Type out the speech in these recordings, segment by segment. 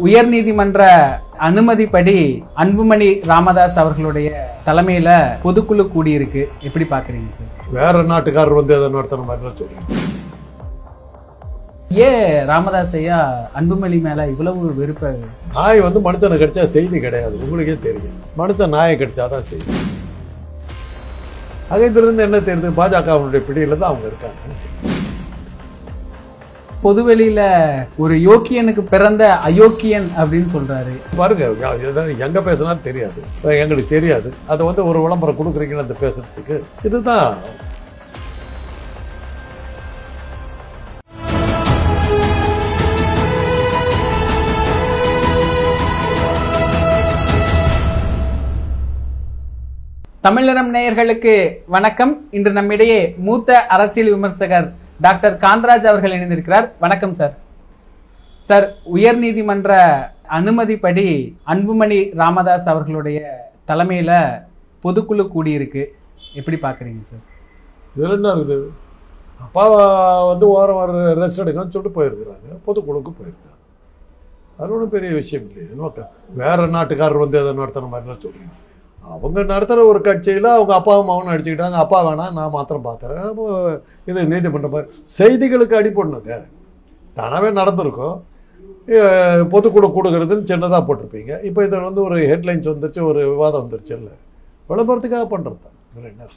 உயர்நீதிமன்ற அனுமதிப்படி அன்புமணி ராமதாஸ் அவர்களுடைய தலைமையில பொதுக்குழு கூடியிருக்கு. எப்படி பாக்குறீங்க சார்? வேற நாட்டுக்காரர் வந்து எதை நடத்தணும் மாதிரி சொல்லுங்க. ஏன் ராமதாஸ் ஐயா அன்புமணி மேல இவ்வளவு வெறுப்ப? நாய் வந்து மனுஷனை கடிச்சா செய்தி கிடையாது, உங்களுக்கே தெரியும். மனுஷன் நாயை கடிச்சாதான் செய்தி. அகைந்திலிருந்து என்ன தெரியுது? பாஜகவுடைய பிடியில தான் அவங்க இருக்காங்க. பொதுவெளியில ஒரு யோக்கியனுக்கு பிறந்த அயோக்கியன் அப்படின்னு சொல்றாரு. பாருங்க, எங்க பேசினாலும் தெரியாது, எங்களுக்கு தெரியாது. அதை வந்து ஒரு விளம்பரம் கொடுக்குறீங்களா அந்த பேசுறதுக்கு? இதுதான் தமிழரம் நேயர்களுக்கு வணக்கம். இன்று நம்மிடையே மூத்த அரசியல் விமர்சகர் டாக்டர் காந்தராஜ் அவர்கள் இணைந்திருக்கிறார். வணக்கம் சார். சார், உயர்நீதிமன்ற அனுமதிப்படி அன்புமணி ராமதாஸ் அவர்களுடைய தலைமையில பொதுக்குழு கூடியிருக்கு. எப்படி பாக்குறீங்க சார்? இதுல என்ன இருக்குது? அப்பா வந்து ஓரம் வர ரெஸ்ட் எடுக்கன்னு சொல்லிட்டு போயிருக்கிறாங்க, பொதுக்குழுக்கு போயிருக்காங்க. அது ஒன்றும் பெரிய விஷயம் இல்லையே. வேற நாட்டுக்காரர் வந்து எதை நடத்தின மாதிரிலாம் சொல்றீங்க. அவங்க நடத்துகிற ஒரு கட்சியில் அவங்க அப்பாவும் மகனும் அடிச்சுக்கிட்டாங்க. அப்பா வேணாம், நான் மாத்திரம் பார்த்துறேன். அப்போ இது நீதிமன்றம் செய்திகளுக்கு அடிப்படணுங்க. தானாகவே நடந்திருக்கும். பொதுக்குழு கூடுகிறதுன்னு சின்னதாக போட்டிருப்பீங்க. இப்போ இதில் வந்து ஒரு ஹெட்லைன்ஸ் வந்துருச்சு, ஒரு விவாதம் வந்துருச்சு. இல்லை, விளம்பரத்துக்காக பண்ணுறது தான். என்ன,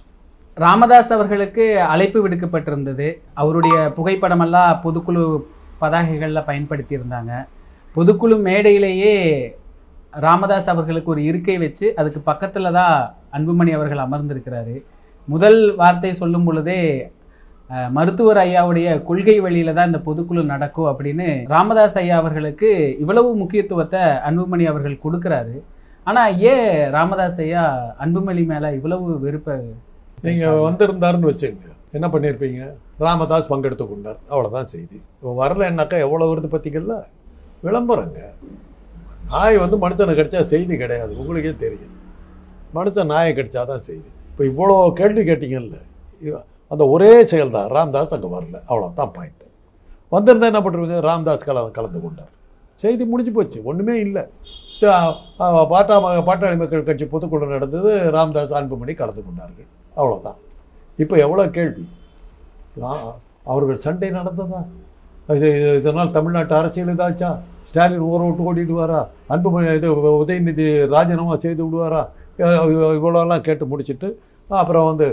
ராமதாஸ் அவர்களுக்கு அழைப்பு விடுக்கப்பட்டிருந்தது. அவருடைய புகைப்படமெல்லாம் பொதுக்குழு பதாகைகளில் பயன்படுத்தி இருந்தாங்க. பொதுக்குழு மேடையிலேயே ராமதாஸ் அவர்களுக்கு ஒரு இருக்கை வச்சு அதுக்கு பக்கத்துல தான் அன்புமணி அவர்கள் அமர்ந்திருக்கிறாரு. முதல் வார்த்தை சொல்லும் பொழுதே மருத்துவர் ஐயாவுடைய கொள்கை வழியில தான் இந்த பொதுக்குழு நடக்கும் அப்படின்னு ராமதாஸ் ஐயா அவர்களுக்கு இவ்வளவு முக்கியத்துவத்தை அன்புமணி அவர்கள் கொடுக்கிறாரு. ஆனா ஏன் ராமதாஸ் ஐயா அன்புமணி மேல இவ்வளவு வெறுப்ப? நீங்க வந்திருந்தாருன்னு வச்சுங்க, என்ன பண்ணியிருப்பீங்க? ராமதாஸ் பங்கெடுத்து கொண்டார், அவ்வளவுதான் செய்தி. வரலன்னாக்கா எவ்வளவு வருது பார்த்தீங்கல்ல? விளம்பரங்க. நாய் வந்து மனுஷனை கடிச்சா செய்தி கிடையாது, உங்களுக்கே தெரியும். மனுஷன் நாயை கடிச்சாதான் செய்தி. இப்போ இவ்வளோ கேள்வி கேட்டீங்கல்ல, அந்த ஒரே செயல் தான். ராமதாஸ் அங்கே வரல, அவ்வளோதான் பாயிண்ட். வந்திருந்தா என்ன பண்ணுறீங்க? ராமதாஸ் கலந்து கொண்டார், செய்தி முடிஞ்சு போச்சு, ஒன்றுமே இல்லை. பாட்டாளி மக்கள் கட்சி பொதுக்குழு நடந்தது, ராமதாஸ் அன்புமணி கலந்து கொண்டார்கள், அவ்வளோதான். இப்போ எவ்வளோ கேள்வி? அவர்கள் சண்டை நடந்ததா? இதனால் தமிழ்நாட்டு அரசியல் இதாச்சா? ஸ்டாலின் ஊரை விட்டு ஓடிடுவாரா? அன்புமணி இது உதயநிதி ராஜினாமா செய்து விடுவாரா? இவ்வளோலாம் கேட்டு முடிச்சுட்டு அப்புறம் வந்து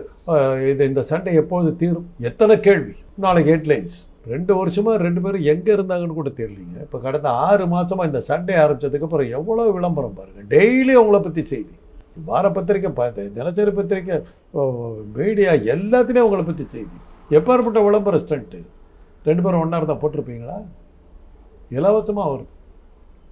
இந்த சண்டை எப்போது தீரும்? எத்தனை கேள்வி. நாளைக்கு ஹெட்லைன்ஸ். 2 வருஷமா 2 பேரும் எங்கே இருந்தாங்கன்னு கூட தெரியலீங்க. இப்போ கடந்த 6 மாதமாக இந்த சண்டை ஆரம்பித்ததுக்கு அப்புறம் எவ்வளோ விளம்பரம் பாருங்கள். டெய்லி அவங்கள பற்றி செய்தி, வார பத்திரிக்கை, தினசரி பத்திரிக்கை, மீடியா எல்லாத்துலேயும் அவங்கள பற்றி செய்தி. எப்பேற்பட்ட விளம்பர ஸ்டண்ட்டு. 2 பேரும் ஒன்றா இருந்தால் போட்டிருப்பீங்களா? இலவசமாக வரும்,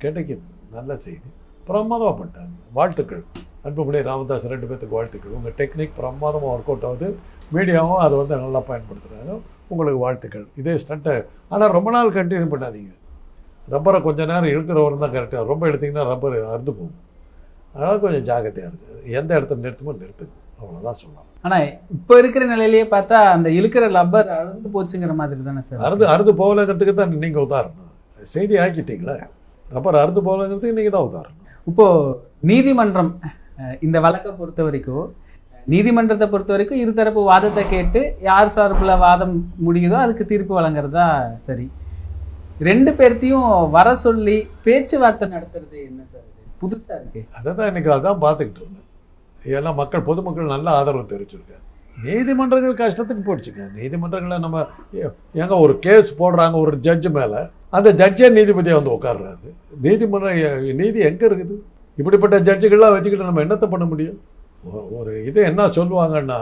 கிடைக்குது. நல்ல செய்தி, பிரமாதமாக பண்ணிட்டாங்க. வாழ்த்துக்கள் அன்புமணி ராமதாஸ் 2 பேர்த்துக்கு வாழ்த்துக்கள். உங்கள் டெக்னிக் பிரமாதமாக ஒர்க் அவுட் ஆகுது. மீடியாவும் அதை வந்து நல்லா பயன்படுத்துகிறாங்க, உங்களுக்கு வாழ்த்துக்கள். இதே ஸ்டண்ட்டை ஆனால் ரொம்ப நாள் கண்டினியூ பண்ணாதீங்க. ரப்பரை கொஞ்சம் நேரம் இழுக்கிறவரும் தான் கரெக்டாக. ரொம்ப எடுத்திங்கன்னா ரப்பர் அறுந்து போகும். அதனால் கொஞ்சம் ஜாக்கிரதையாக இருக்குது. எந்த இடத்துல நிறுத்துமோ நிறுத்துங்க, அவ்வளோதான் சொல்லலாம். ஆனால் இப்போ இருக்கிற நிலையிலேயே பார்த்தா அந்த இழுக்கிற ரப்பர் அறுந்து போச்சுங்கிற மாதிரி தானே சார்? அறுந்து போகலங்கிறதுக்கு தான் நீங்கள் உதாரணம். செய்தி ஆக்கிட்டீங்களே, ரப்பர் அறுந்து போகலங்கிறதுக்கு நீங்கள் தான் உதாரணம். இப்போ நீதிமன்றம் இந்த வழக்கை பொறுத்த வரைக்கும், நீதிமன்றத்தை பொறுத்த வரைக்கும் இருதரப்பு வாதத்தை கேட்டு யார் சார்பில் வாதம் முடியுதோ அதுக்கு தீர்ப்பு வழங்குறதா சரி. 2 பேர்த்தையும் வர சொல்லி பேச்சுவார்த்தை நடத்துறது என்ன சார்? புதுசா இருக்கு. அதான் இன்னைக்கு அதான் பார்த்துக்கிட்டு இருந்தேன். இதெல்லாம் பொதுமக்கள் நல்ல ஆதரவு தெரிவிச்சிருக்காங்க. நீதிமன்றங்கள் கஷ்டத்துக்கு போயிடுச்சுங்க. நீதிமன்றங்களை நம்ம எங்க ஒரு கேஸ் போடுறாங்க ஒரு ஜட்ஜு மேலே, அந்த ஜட்ஜே நீதிபதியை வந்து உட்கார்றாரு. நீதி எங்கே இருக்குது? இப்படிப்பட்ட ஜட்ஜுகள்லாம் வச்சுக்கிட்டு நம்ம என்னத்தை பண்ண முடியும்? ஒரு இது என்ன சொல்லுவாங்கன்னா,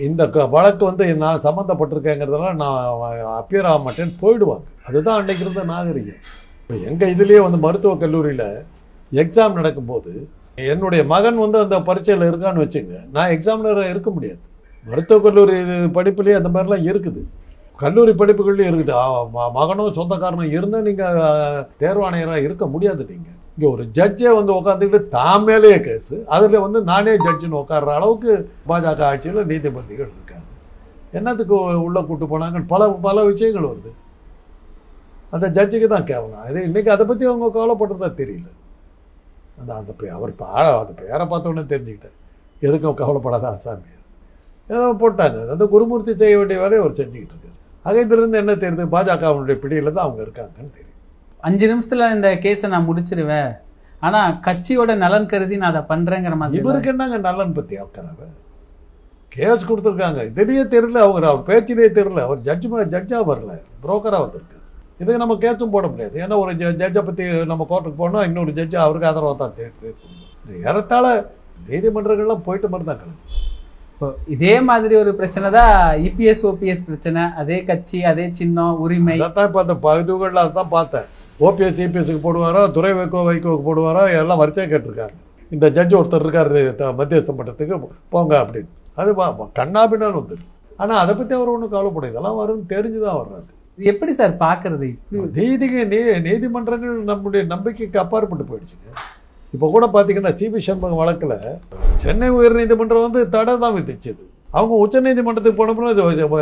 இந்த வழக்கு வந்து நான் சம்மந்தப்பட்டிருக்கேங்கிறதுனால நான் அப்பியர் ஆக மாட்டேன்னு போயிடுவாங்க. அதுதான் அன்னைக்கு இருந்த நாகரிகம். இப்போ எங்கள் இதுலேயே வந்து மருத்துவக் கல்லூரியில் எக்ஸாம் நடக்கும்போது என்னுடைய மகன் வந்து அந்த பரீட்சையில் இருக்கான்னு வச்சுங்க, நான் எக்ஸாமினராக இருக்க முடியாது. மருத்துவக் கல்லூரி படிப்புலேயே அந்த மாதிரிலாம் இருக்குது, கல்லூரி படிப்புகள்லேயும் இருக்குது. மகனும் சொந்தக்காரனும் இருந்தால் நீங்கள் தேர்வாணையராக இருக்க முடியாது. நீங்கள் இங்கே ஒரு ஜட்ஜே வந்து உட்காந்துக்கிட்டு தான் மேலேயே கேஸு, அதில் வந்து நானே ஜட்ஜுன்னு உட்கார்ற அளவுக்கு பாஜக ஆட்சியில் நீதிபதிகள் இருக்காங்க. என்னத்துக்கு உள்ளே கூட்டு போனாங்கன்னு பல விஷயங்கள் வருது. அந்த ஜட்ஜுக்கு தான் கேவலம். அது இன்றைக்கி அதை பற்றி அவங்க கவலைப்படுறதா தெரியல. அந்த அவர் அந்த பேரை பார்த்தோன்னே தெரிஞ்சுக்கிட்டேன் எதுக்கும் கவலைப்படாத ஆசாமி ஏதோ போட்டாங்க. அந்த குருமூர்த்தி செய்ய வேண்டிய வேலையை அவர் செஞ்சுக்கிட்டு இருக்காரு. அகைந்திலிருந்து என்ன தெரியுது, பாஜகவுடைய பிடியில் தான் அவங்க இருக்காங்கன்னு தெரியும். 5 நிமிஷத்துல இந்த கேஸை நான் முடிச்சிருவேன், ஆனா கட்சியோட நலன் கருதி நான் அதை பண்றேங்கிற மாதிரி. இவருக்கு என்னங்க நலன் பற்றி ஆக்கிறாங்க? கேஸ் கொடுத்துருக்காங்க, இதுலேயே தெரியல, அவர் பேச்சிலேயே தெரியல. அவர் ஜட்ஜாக வரல, புரோக்கராக வந்திருக்கு. இதுக்கு நம்ம கேஸும் போட முடியாது. ஏன்னா ஒரு ஜட்ஜை பற்றி நம்ம கோர்ட்டுக்கு போனால் இன்னொரு ஜட்ஜு அவருக்கு ஆதரவாக தான் தேர்வு. ஏறத்தாழ நீதிமன்றங்கள்லாம் போயிட்டு மாதிரி தான் கிடக்கு. இப்போ இதே மாதிரி ஒரு பிரச்சனை தான் இபிஎஸ் ஓபிஎஸ் பிரச்சனை. அதே கட்சி, அதே சின்னம், உரிமை. அதான் இப்போ அந்த பகுதிகளில் அதான் பார்த்தேன். ஓபிஎஸ் இபிஎஸ்க்கு போடுவாரோ, துரை வைகோவுக்கு போடுவாரோ, எல்லாம் வரிசையாக கேட்டிருக்காங்க. இந்த ஜட்ஜ் ஒருத்தர் இருக்காரு மத்தியஸ்தம் பண்ணுறதுக்கு போங்க அப்படின்னு. அது கண்ணாபின்னாலும் வந்துருக்கு. ஆனால் அதை பற்றி அவர் ஒன்றும் கவலைப்படும். இதெல்லாம் வரும்னு தெரிஞ்சு தான் வர்றாரு. இது எப்படி சார் பார்க்கறது? நீதிமன்றங்கள் நம்முடைய நம்பிக்கைக்கு அப்பாற்பட்டு போயிடுச்சுங்க. இப்போ கூட பார்த்தீங்கன்னா சிபி சண்முகம் வழக்கில் சென்னை உயர்நீதிமன்றம் தடை தான் விதிச்சது. அவங்க உச்சநீதிமன்றத்துக்கு போனப்போ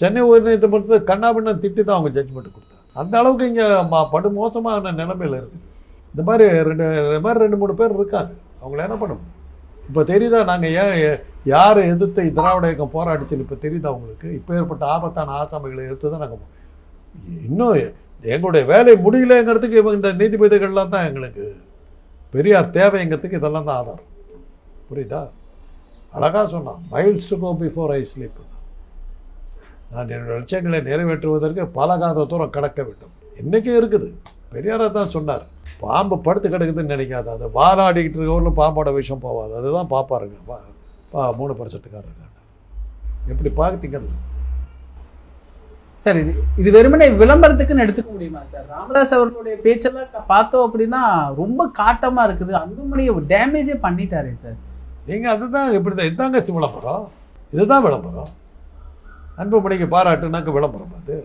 சென்னை உயர்நீதிமன்றத்தை கண்ணாபின்னம் திட்டி தான் அவங்க ஜட்ஜ்மெண்ட் கொடுத்தாங்க. அந்த அளவுக்கு இங்கே படு மோசமான நிலைமையில் இருக்குது. இந்த மாதிரி 2-3 பேர் இருக்காங்க. அவங்கள என்ன பண்ண முடியும்? இப்போ தெரியுதா நாங்கள் யார் எதிர்த்து திராவிட இயக்கம் போராடிச்சு இப்போ தெரியுதா அவங்களுக்கு? இப்போ ஏற்பட்ட ஆபத்தான ஆசாமிகளை எதிர்த்து தான் நாங்கள் இன்னும் எங்களுடைய வேலை முடியலைங்கிறதுக்கு இவங்க இந்த நீதிபதிகள்லாம் தான் எங்களுக்கு பெரியார் தேவைங்கிறதுக்கு இதெல்லாம் தான் ஆதாரம். புரியுதா? அழகாக சொன்னான், miles to go before I sleep. நான் என்னோட லட்சியங்களை நிறைவேற்றுவதற்கு பல காத தூரம் கடக்க வேண்டும். இன்றைக்கும் இருக்குது. பெரியாரை தான் சொன்னார், பாம்பு படுத்து கிடக்குதுன்னு நினைக்காது, அது வாராடிக்கிட்டு இருக்கவங்களும் பாம்போட விஷயம் போகாது. அதுதான் பார்ப்பாருங்க 3% எப்படி பார்க்குறீங்க சார்? இது வெறுமனே விளம்பரத்துக்குன்னு எடுத்துக்க முடியுமா சார்? ராமதாஸ் அவர்களுடைய பேச்செல்லாம் பார்த்தோம் அப்படின்னா ரொம்ப காட்டமா இருக்குது. அன்புமணியை டேமேஜே பண்ணிட்டாரே சார். நீங்கள் அதுதான் இப்படி தான் இதுதாங்க விளம்பரம். இதுதான் விளம்பரம். அன்புமணிக்கு பாராட்டுனாக்க விளம்பரம். அது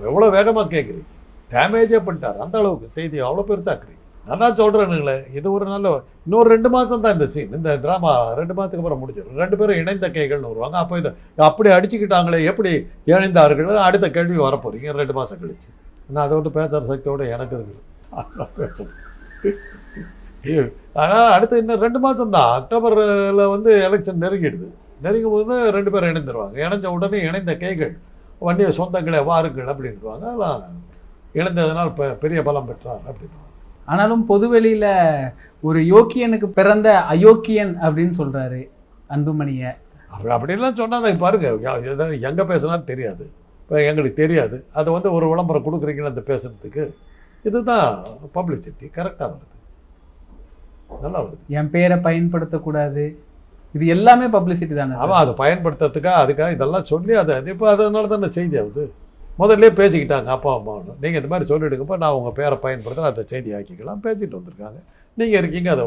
எவ்வளோ வேகமாக கேட்குறீங்க? டேமேஜே பண்ணிட்டார். அந்த அளவுக்கு செய்தி அவ்வளோ பெருசாக்குறீங்க. நான் தான் சொல்கிறேனுங்களே, இது ஒரு நல்ல இன்னொரு 2 மாதம் தான் இந்த சீன். இந்த ட்ராமா 2 மாதத்துக்கு அப்புறம் முடிஞ்சிடும். 2 பேரும் இணைந்த கைகள்னு வருவாங்க. அப்போ இதை அப்படி அடிச்சுக்கிட்டாங்களே, எப்படி இணைந்தார்கள்? அடுத்த கேள்வி வரப்போறீங்க 2 மாதம் கழிச்சு. நான் அதை பேசுகிற சக்தியோடு எனக்கு இருக்குது. பேசணும். ஆனால் அடுத்து இன்னும் 2 மாதம் தான். அக்டோபரில் எலெக்ஷன் நெருங்கிடுது. நெருங்கும் போது 2 பேரும் இணைந்துருவாங்க. இணைஞ்ச உடனே இணைந்த கைகள் வண்டியை சொந்தங்களே வாருங்கள் அப்படின்ட்டுருவாங்க. அதெல்லாம் இணைந்ததுனால் பெரிய பலம் பெற்றார் அப்படின்வாங்க. ஆனாலும் பொதுவெளியில ஒரு யோக்கியனுக்கு பிறந்த அயோக்கியன் அப்படின்னு சொல்றாரு அன்புமணியை. அப்படிலாம் சொன்னாதான் பாருங்க, எங்கே பேசுனாலும் தெரியாது. இப்போ எங்களுக்கு தெரியாது. அதை ஒரு விளம்பரம் கொடுக்குறீங்களா அந்த பேசுறதுக்கு? இதுதான் பப்ளிசிட்டி. கரெக்டாக வருது, நல்லா வருது. என் பேரை பயன்படுத்தக்கூடாது, இது எல்லாமே பப்ளிசிட்டி தானே. அவன் அதை அதுக்காக இதெல்லாம் சொல்லி இப்போ அதனால தானே செய்தி ஆகுது. முதல்ல பேசிக்கிட்டாங்க அப்பா அம்மாவும், நீங்கள் இந்த மாதிரி சொல்லிவிடுங்கப்போ நான் உங்கள் பேரை பயன்படுத்தினா அதை செய்தி ஆக்கிக்கலாம் பேசிட்டு வந்திருக்காங்க. நீங்கள் இருக்கீங்க அதை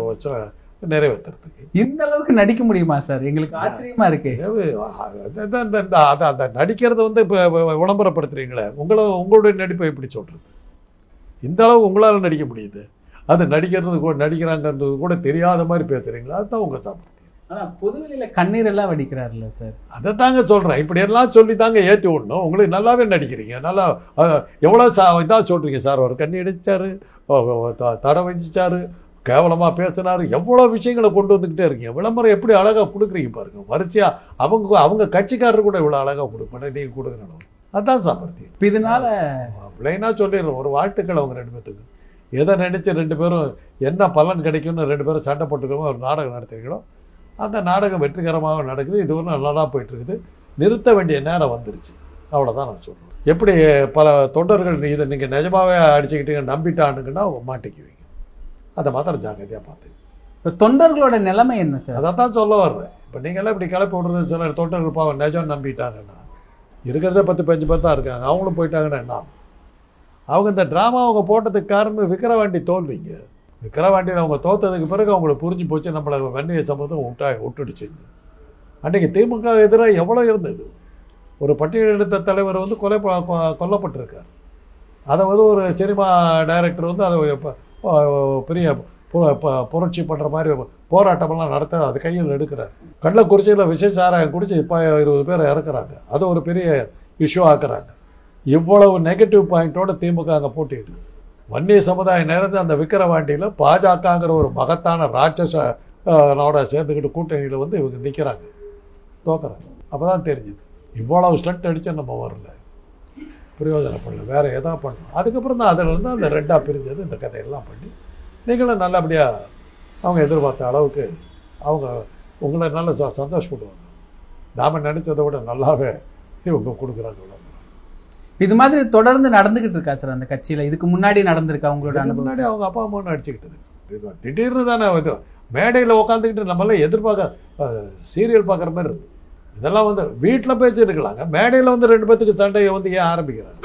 நிறைவேற்றுறதுக்கு. இந்த அளவுக்கு நடிக்க முடியுமா சார்? எங்களுக்கு ஆச்சரியமா இருக்கு. அந்த நடிக்கிறது இப்போ விளம்பரப்படுத்துறீங்களே, உங்களுடைய நடிப்பை எப்படி சொல்கிறது? இந்த அளவு உங்களால் நடிக்க முடியுது. அது நடிக்கிறாங்கிறது கூட தெரியாத மாதிரி பேசுகிறீங்களா? அதுதான் உங்கள் சாப்பிட்டு. ஆனால் பொதுவெளியில கண்ணீர் எல்லாம் வடிக்கிறாருல்ல சார்? அதை தாங்க சொல்கிறேன். இப்படி எல்லாம் சொல்லி தாங்க ஏற்றி விடணும். உங்களுக்கு நல்லாவே நடிக்கிறீங்க. நல்லா எவ்வளோ இதாக சொல்கிறீங்க சார். ஒரு கண்ணி அடித்தார், தடை வச்சிச்சாரு, கேவலமாக பேசினார், எவ்வளோ விஷயங்களை கொண்டு வந்துக்கிட்டே இருக்கீங்க. விளம்பரம் எப்படி அழகாக கொடுக்குறீங்க பாருங்க. வரிசையாக அவங்க கட்சிக்காரர் கூட இவ்வளோ அழகாக கொடுப்பேன் நீங்கள் கொடுக்குறோம். அதுதான் சாமர்த்தியம். இப்போ இதனால பிள்ளைனா சொல்லிடுறோம் ஒரு வாழ்த்துக்கள் அவங்க 2 பேத்துக்கு. எதை நினச்சி 2 பேரும் என்ன பலன் கிடைக்கும்னு 2 பேரும் சண்டை போட்டுக்கிறோமோ ஒரு நாடகம் நடத்துறீங்களோ அந்த நாடகம் வெற்றிகரமாக நடக்குது. இது ஒரு நல்லா போயிட்டுருக்குது. நிறுத்த வேண்டிய நேரம் வந்துருச்சு. அவ்வளோதான் நான் சொல்கிறேன். எப்படி பல தொண்டர்கள் இதை நீங்கள் நிஜமாகவே அடிச்சுக்கிட்டீங்க நம்பிட்டானுங்கன்னா மாட்டிக்குவீங்க. அதை மாத்திரம் ஜாக்கிரதையாக பார்த்து. இப்போ தொண்டர்களோட நிலைமை என்ன சார்? அதை தான் சொல்ல வர்றேன். இப்போ நீங்களாம் இப்படி கிளப்பி விடுறது சில தொண்டர்கள் பாவம் நிஜம் நம்பிட்டாங்கன்னா இருக்கிறதே 10-15 பேர் தான் இருக்காங்க. அவங்களும் போயிட்டாங்கன்னா என்ன? அவங்க இந்த ட்ராமா அவங்க போட்டதுக்கு காரணம் விக்கிரவாண்டி தோல்விங்க. விக்கிரவாண்டியில் அவங்க தோற்றதுக்கு பிறகு அவங்களுக்கு புரிஞ்சு போச்சு நம்மளை வெண்ணைய சம்பந்தம் விட்டுடுச்சு. அன்றைக்கி திமுக எதிராக எவ்வளோ இருந்தது. ஒரு பட்டியலெடுத்த தலைவர் கொல்லப்பட்டிருக்கார். அதை ஒரு சினிமா டைரக்டர் அதை பெரிய புரட்சி பண்ணுற மாதிரி போராட்டமெல்லாம் நடத்த அது கையில் எடுக்கிறார். கள்ளக்குறிச்சியில் விஷ சாராயம் குடிச்சு இப்போ 20 பேரை இறக்குறாங்க. அதை ஒரு பெரிய இஷ்யூ ஆக்குறாங்க. இவ்வளவு நெகட்டிவ் பாயிண்டோட திமுக அங்கே போட்டிட்டு வன்னிய சமுதாயம் நேரத்து அந்த விக்கிரவாண்டியில் பாஜகங்கிற ஒரு மகத்தான ராட்சசனோட சேர்ந்துக்கிட்டு கூட்டணியில் வந்து இவங்க நிற்கிறாங்க, தோக்குறாங்க. அப்போ தான் தெரிஞ்சுது இவ்வளவு ஸ்டண்ட் அடித்து நம்ம வரல, பிரயோஜனப்படல, வேறு எதா பண்ணணும். அதுக்கப்புறம் தான் அதிலிருந்து அந்த ரெண்டாக பிரிஞ்சது. இந்த கதையெல்லாம் பண்ணி நீங்களும் நல்லபடியாக அவங்க எதிர்பார்த்த அளவுக்கு அவங்க உங்களை நல்ல சந்தோஷப்படுவாங்க. நாம் நினச்சதை விட நல்லாவே இவங்க கொடுக்குறாங்க. இது மாதிரி தொடர்ந்து நடந்துகிட்டு இருக்கா சார் அந்த கட்சியில்? இதுக்கு முன்னாடி நடந்திருக்கா உங்களோட? முன்னாடி அவங்க அப்பா அம்மா அடிச்சுக்கிட்டது. இது திடீர்னு தானே இது மேடையில் உட்காந்துக்கிட்டு நம்மளாம் எதிர்பார்க்க சீரியல் பார்க்குற மாதிரி இருக்குது. இதெல்லாம் வந்து வீட்டில் பேசியிருக்கலாங்க, மேடையில் வந்து 2 பேத்துக்கு சண்டையை வந்து ஏன் ஆரம்பிக்கிறாங்க?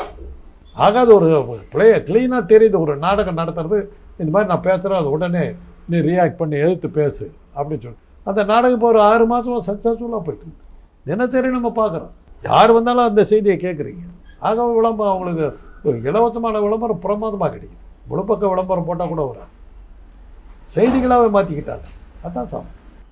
ஆகாது. ஒரு க்ளீனாக தெரியுது. ஒரு நாடகம் நடத்துறது இந்த மாதிரி நான் பேசுகிறேன், அது உடனே நீ ரியாக்ட் பண்ணி எதிர்த்து பேசு அப்படின்னு சொல்லி அந்த நாடகம் இப்போ ஒரு 6 மாதமாக சக்ஸஸ்ஃபுல்லாக போயிட்டு தினசரி நம்ம பார்க்குறோம். யார் வந்தாலும் அந்த செய்தியை கேட்குறீங்க. ஆக விளம்பரம் அவங்களுக்கு ஒரு இலவசமான விளம்பரம் பிரமாதமாக கிடைக்கும். முழுப்பக்க விளம்பரம் போட்டால் கூட வராது, செய்திகளாகவே மாற்றிக்கிட்டாங்க. அதான் சார்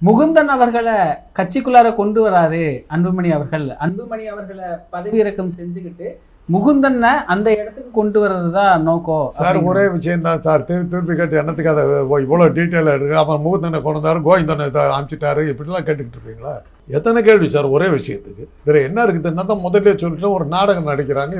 முகுந்தன் அவர்களை கட்சிக்குள்ளார கொண்டு வராரு அன்புமணி அவர்கள். அன்புமணி அவர்களை பதவி இறக்கம் செஞ்சுக்கிட்டு முகுந்தனை அந்த இடத்துக்கு கொண்டு வர்றது தான் நோக்கம் சார். ஒரே விஷயம் தான் சார். திருப்பி கேட்டு என்னத்துக்கு அதை இவ்வளோ டீட்டெயிலாக இருக்குது. அப்புறம் முகுந்தனை கொண்டு வந்தாரு, கோவிந்தனை அனுப்பிச்சிட்டாரு, இப்படிலாம் கேட்டுக்கிட்டு இருப்பீங்களா? எத்தனை கேள்வி சார் ஒரே விஷயத்துக்கு? வேறு என்ன இருக்குது? என்ன தான் முதல்ல சொல்லிட்டு ஒரு நாடகம் நடிக்கிறாங்க.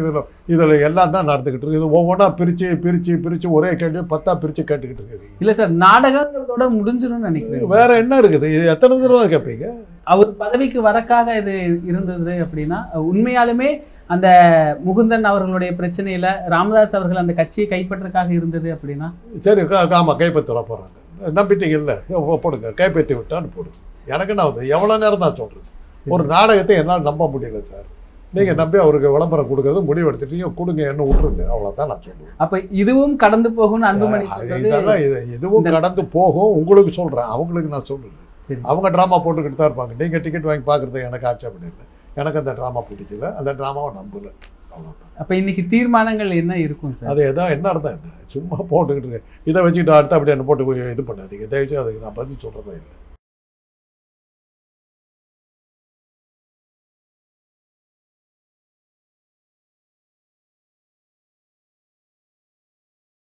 இதில் எல்லாம் தான் நடந்துக்கிட்டு இருக்கு. இது ஒவ்வொன்றா பிரித்து ஒரே கேள்வி 10 பிரித்து கேட்டுக்கிட்டு இருக்கீங்க. இல்லை சார், நாடகங்களோட முடிஞ்சிடும்னு நினைக்கிறேன். வேற என்ன இருக்குது? இது எத்தனை தடவை கேட்பீங்க? அவர் பதவிக்கு வரக்காக இது இருந்தது அப்படின்னா உண்மையாலுமே அந்த முகுந்தன் அவர்களுடைய பிரச்சனையில ராமதாஸ் அவர்கள் அந்த கட்சியை கைப்பற்றக்காக இருந்தது அப்படின்னா சரி, ஆமாம் கைப்பற்ற போகிறாங்க. நம்பிட்டீங்க இல்லை, போடுங்க, கைப்பற்றி விட்டான்னு போடுங்க. எனக்கு நான் வந்து எவ்வளோ நேரம் தான் சொல்கிறது. ஒரு நாடகத்தை என்னால் நம்ப முடியல சார். நீங்கள் நம்பி அவருக்கு விளம்பரம் கொடுக்கறது முடிவு எடுத்துட்டீங்க, கொடுங்க, என்ன விட்டுருங்க, அவ்வளோதான் நான் சொல்லுவேன். அப்போ இதுவும் கடந்து போகும்னு அன்புமணி இதெல்லாம் இதுவும் கடந்து போகும். உங்களுக்கு சொல்கிறேன், அவங்களுக்கு நான் சொல்லுறேன். அவங்க ட்ராமா போட்டுக்கிட்டு தான் இருப்பாங்க. நீங்கள் டிக்கெட் வாங்கி பார்க்குறது எனக்கு ஆட்சேபம் இல்லை. எனக்கு அந்த ட்ராமா பிடிக்கல, அந்த ட்ராமாவை நம்பல, அவ்வளோதான். அப்போ இன்னைக்கு தீர்மானங்கள் என்ன இருக்கும் சார்? அது எதாவது என்ன அர்த்தம்? என்ன சும்மா போட்டுக்கிட்டு இதை வச்சுக்கிட்டு அடுத்த அப்படி என்ன போட்டு இது பண்ணாதீங்க தயவுச்சு. அதுக்கு நான் பதில் சொல்கிறதா இல்லை.